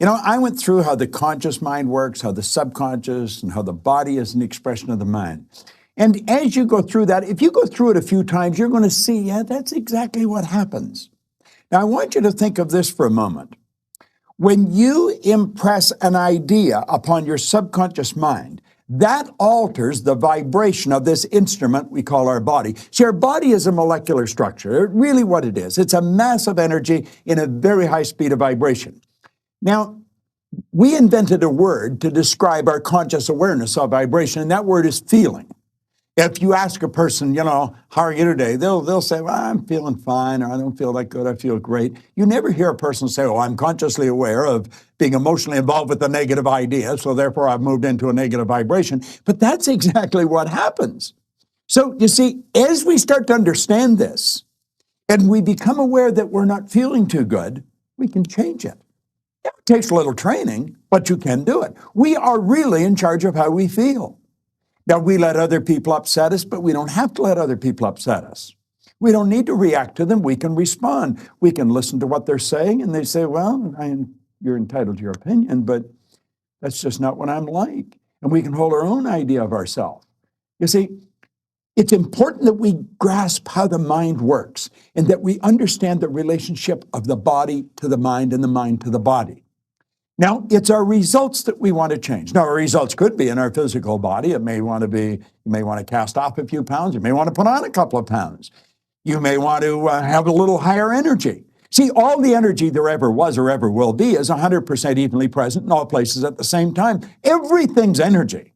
I went through how the conscious mind works, how the subconscious, and how the body is an expression of the mind. And as you go through that, if you go through it a few times, you're going to see, yeah, that's exactly what happens. Now, I want you to think of this for a moment. When you impress an idea upon your subconscious mind, that alters the vibration of this instrument we call our body. See, our body is a molecular structure, really what it is. It's a mass of energy in a very high speed of vibration. Now, we invented a word to describe our conscious awareness of vibration, and that word is feeling. If you ask a person, how are you today? They'll say, well, I'm feeling fine, or I don't feel that good, I feel great. You never hear a person say, oh, I'm consciously aware of being emotionally involved with a negative idea, so therefore I've moved into a negative vibration. But that's exactly what happens. So you see, as we start to understand this, and we become aware that we're not feeling too good, we can change it. It takes a little training, but you can do it. We are really in charge of how we feel. Now, we let other people upset us, but we don't have to let other people upset us. We don't need to react to them. We can respond. We can listen to what they're saying, and they say, well, you're entitled to your opinion, but that's just not what I'm like. And we can hold our own idea of ourselves. You see, it's important that we grasp how the mind works and that we understand the relationship of the body to the mind and the mind to the body. Now, it's our results that we want to change. Now, our results could be in our physical body. It may want to be, you may want to cast off a few pounds. You may want to put on a couple of pounds. You may want to have a little higher energy. See, all the energy there ever was or ever will be is 100% evenly present in all places at the same time. Everything's energy.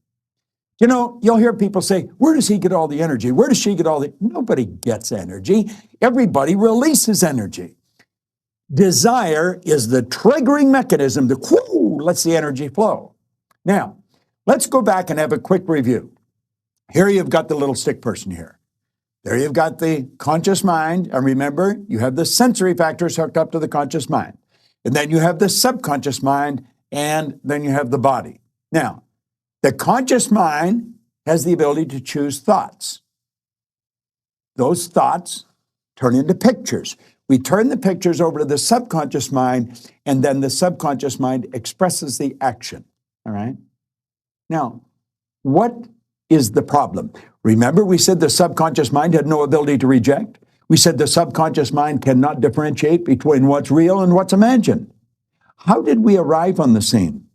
You'll hear people say, where does he get all the energy? Where does she get all the... Nobody gets energy. Everybody releases energy. Desire is the triggering mechanism that lets the energy flow. Now, let's go back and have a quick review. Here you've got the little stick person here. There you've got the conscious mind. And remember, you have the sensory factors hooked up to the conscious mind. And then you have the subconscious mind, and then you have the body. Now, the conscious mind has the ability to choose thoughts. Those thoughts turn into pictures. We turn the pictures over to the subconscious mind, and then the subconscious mind expresses the action, all right? Now, what is the problem? Remember, we said the subconscious mind had no ability to reject. We said the subconscious mind cannot differentiate between what's real and what's imagined. How did we arrive on the scene?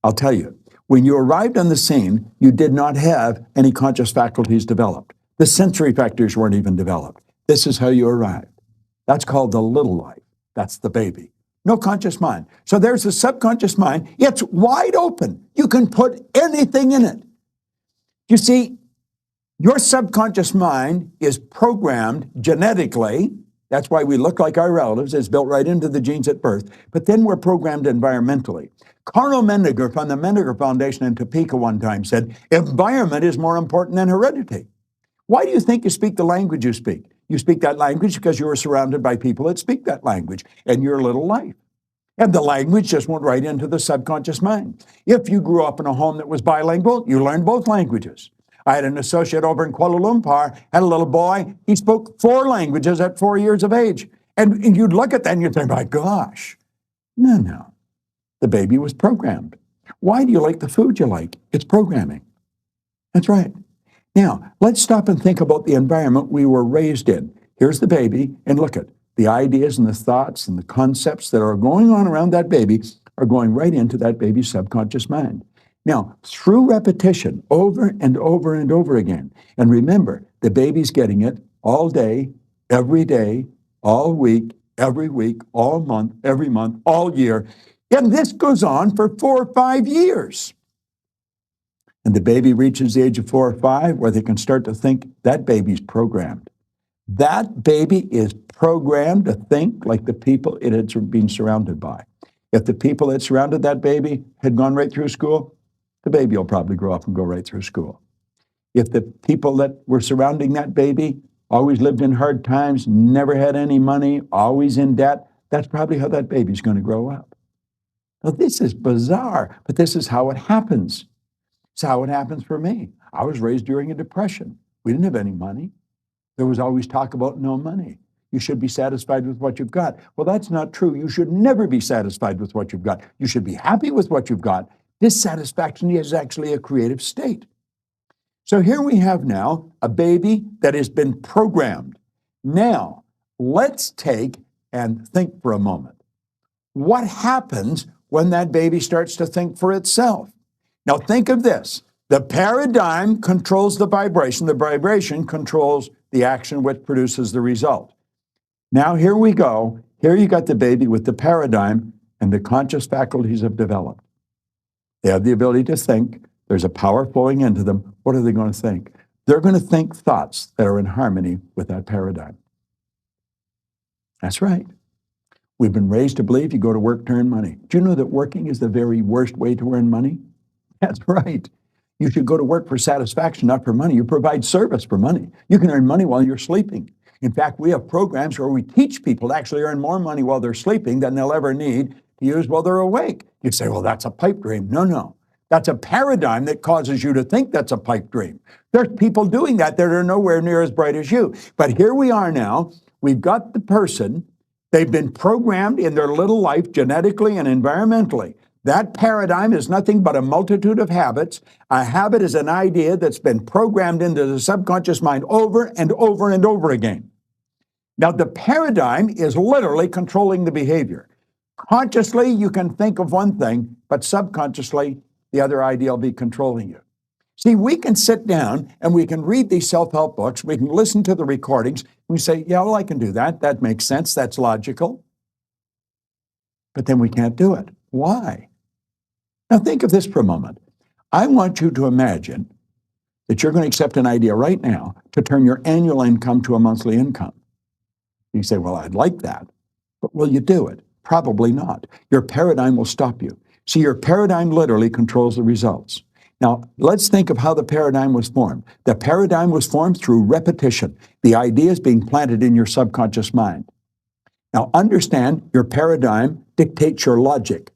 I'll tell you. When you arrived on the scene, you did not have any conscious faculties developed. The sensory factors weren't even developed. This is how you arrived. That's called the little life. That's the baby. No conscious mind. So there's the subconscious mind. It's wide open. You can put anything in it. You see, your subconscious mind is programmed genetically. That's why we look like our relatives. It's built right into the genes at birth. But then we're programmed environmentally. Carl Mendinger from the Mendinger Foundation in Topeka one time said, environment is more important than heredity. Why do you think you speak the language you speak? You speak that language because you were surrounded by people that speak that language in your little life. And the language just went right into the subconscious mind. If you grew up in a home that was bilingual, you learned both languages. I had an associate over in Kuala Lumpur, had a little boy, he spoke 4 languages at 4 years of age. And you'd look at that and you'd think, my gosh. No. The baby was programmed. Why do you like the food you like? It's programming. That's right. Now, let's stop and think about the environment we were raised in. Here's the baby, and look at the ideas and the thoughts and the concepts that are going on around that baby are going right into that baby's subconscious mind. Now, through repetition, over and over and over again, and remember, the baby's getting it all day, all week, every week, all month, every month, all year, and this goes on for 4 or 5 years. And the baby reaches the age of 4 or 5 where they can start to think that baby's programmed. That baby is programmed to think like the people it had been surrounded by. If the people that surrounded that baby had gone right through school, the baby will probably grow up and go right through school. If the people that were surrounding that baby always lived in hard times, never had any money, always in debt, that's probably how that baby's going to grow up. Now, this is bizarre, but this is how it happens. It's how it happens for me. I was raised during a depression. We didn't have any money. There was always talk about no money. You should be satisfied with what you've got. Well, that's not true. You should never be satisfied with what you've got. You should be happy with what you've got. Dissatisfaction is actually a creative state. So here we have now a baby that has been programmed. Now, let's take and think for a moment. What happens when that baby starts to think for itself? Now, think of this. The paradigm controls the vibration controls the action which produces the result. Now, here we go. Here you got the baby with the paradigm, and the conscious faculties have developed. They have the ability to think. There's a power flowing into them. What are they going to think? They're going to think thoughts that are in harmony with that paradigm. That's right. We've been raised to believe you go to work to earn money. Do you know that working is the very worst way to earn money? That's right. You should go to work for satisfaction, not for money. You provide service for money. You can earn money while you're sleeping. In fact, we have programs where we teach people to actually earn more money while they're sleeping than they'll ever need to use while they're awake. You say, well, that's a pipe dream. No. That's a paradigm that causes you to think that's a pipe dream. There's people doing that are nowhere near as bright as you. But here we are now. We've got the person. They've been programmed in their little life genetically and environmentally. That paradigm is nothing but a multitude of habits. A habit is an idea that's been programmed into the subconscious mind over and over and over again. Now, the paradigm is literally controlling the behavior. Consciously, you can think of one thing, but subconsciously, the other idea will be controlling you. See, we can sit down and we can read these self-help books. We can listen to the recordings. We say, yeah, well, I can do that. That makes sense. That's logical. But then we can't do it. Why? Now, think of this for a moment. I want you to imagine that you're going to accept an idea right now to turn your annual income to a monthly income. You say, well, I'd like that, but will you do it? Probably not. Your paradigm will stop you. See, your paradigm literally controls the results. Now, let's think of how the paradigm was formed. The paradigm was formed through repetition. The idea is being planted in your subconscious mind. Now, understand your paradigm dictates your logic.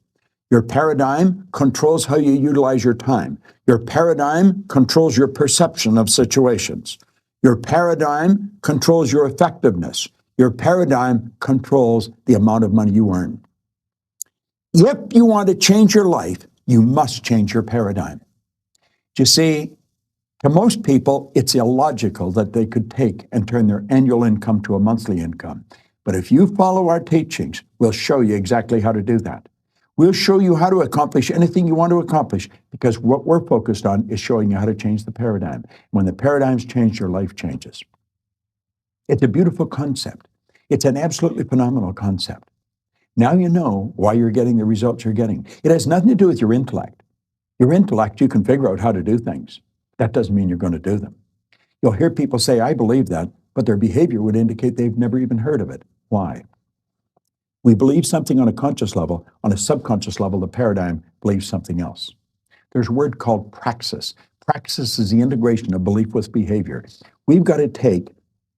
Your paradigm controls how you utilize your time. Your paradigm controls your perception of situations. Your paradigm controls your effectiveness. Your paradigm controls the amount of money you earn. If you want to change your life, you must change your paradigm. You see, to most people, it's illogical that they could take and turn their annual income to a monthly income. But if you follow our teachings, we'll show you exactly how to do that. We'll show you how to accomplish anything you want to accomplish, because what we're focused on is showing you how to change the paradigm. When the paradigms change, your life changes. It's a beautiful concept. It's an absolutely phenomenal concept. Now you know why you're getting the results you're getting. It has nothing to do with your intellect. Your intellect, you can figure out how to do things. That doesn't mean you're going to do them. You'll hear people say, I believe that, but their behavior would indicate they've never even heard of it. Why? We believe something on a conscious level. On a subconscious level, the paradigm believes something else. There's a word called praxis. Praxis is the integration of belief with behavior. We've got to take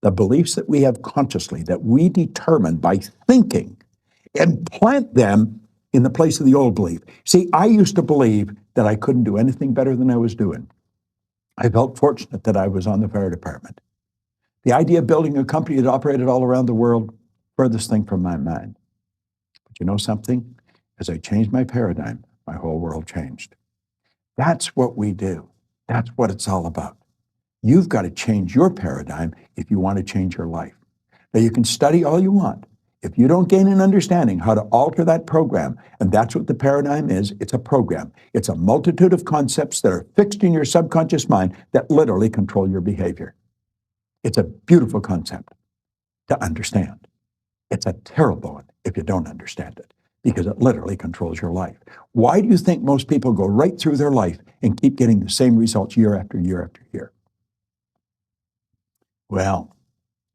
the beliefs that we have consciously, that we determine by thinking, and plant them in the place of the old belief. See, I used to believe that I couldn't do anything better than I was doing. I felt fortunate that I was on the fire department. The idea of building a company that operated all around the world, furthest thing from my mind. But you know something? As I changed my paradigm, my whole world changed. That's what we do. That's what it's all about. You've got to change your paradigm if you want to change your life. Now, you can study all you want. If you don't gain an understanding how to alter that program, and that's what the paradigm is, it's a program. It's a multitude of concepts that are fixed in your subconscious mind that literally control your behavior. It's a beautiful concept to understand. It's a terrible one if you don't understand it, because it literally controls your life. Why do you think most people go right through their life and keep getting the same results year after year after year? Well,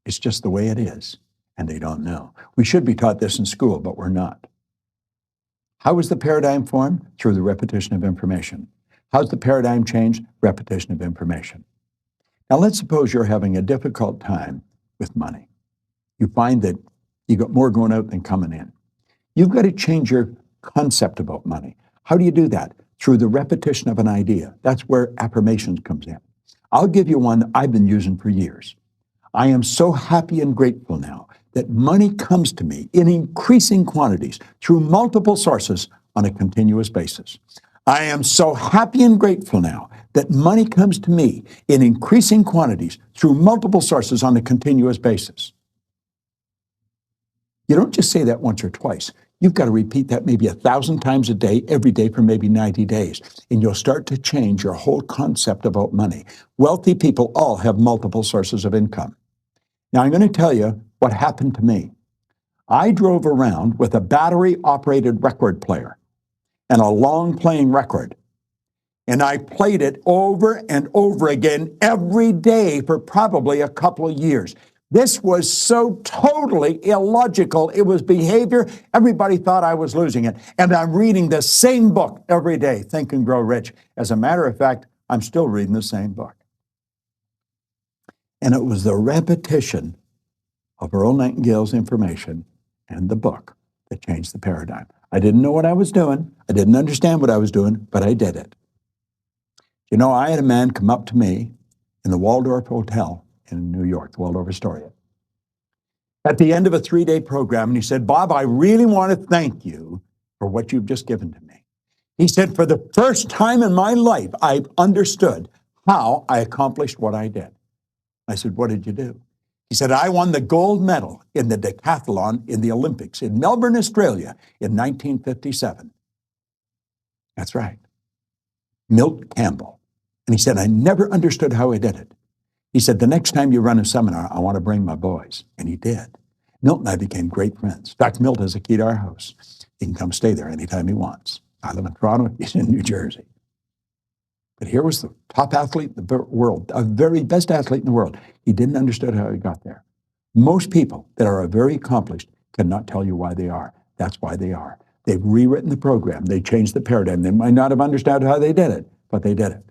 it's just the way it is. And they don't know. We should be taught this in school, but we're not. How is the paradigm formed? Through the repetition of information. How's the paradigm changed? Repetition of information. Now, let's suppose you're having a difficult time with money. You find that you got more going out than coming in. You've got to change your concept about money. How do you do that? Through the repetition of an idea. That's where affirmations comes in. I'll give you one that I've been using for years. I am so happy and grateful now that money comes to me in increasing quantities through multiple sources on a continuous basis. I am so happy and grateful now that money comes to me in increasing quantities through multiple sources on a continuous basis. You don't just say that once or twice. You've got to repeat that maybe 1,000 times a day, every day for maybe 90 days, and you'll start to change your whole concept about money. Wealthy people all have multiple sources of income. Now, I'm going to tell you what happened to me. I drove around with a battery-operated record player and a long-playing record, and I played it over and over again every day for probably a couple of years. This was so totally illogical. It was behavior. Everybody thought I was losing it. And I'm reading the same book every day, Think and Grow Rich. As a matter of fact, I'm still reading the same book. And it was the repetition of Earl Nightingale's information and the book that changed the paradigm. I didn't know what I was doing. I didn't understand what I was doing, but I did it. You know, I had a man come up to me in the Waldorf Hotel in New York, the Waldorf Astoria, at the end of a 3-day program, and he said, Bob, I really want to thank you for what you've just given to me. He said, for the first time in my life, I've understood how I accomplished what I did. I said, what did you do? He said, I won the gold medal in the decathlon in the Olympics in Melbourne, Australia in 1957. That's right. Milt Campbell. And he said, I never understood how I did it. He said, the next time you run a seminar, I want to bring my boys. And he did. Milt and I became great friends. In fact, Milt has a key to our house. He can come stay there anytime he wants. I live in Toronto. He's in New Jersey. But here was the top athlete in the world, a very best athlete in the world. He didn't understand how he got there. Most people that are very accomplished cannot tell you why they are. That's why they are. They've rewritten the program. They changed the paradigm. They might not have understood how they did it, but they did it.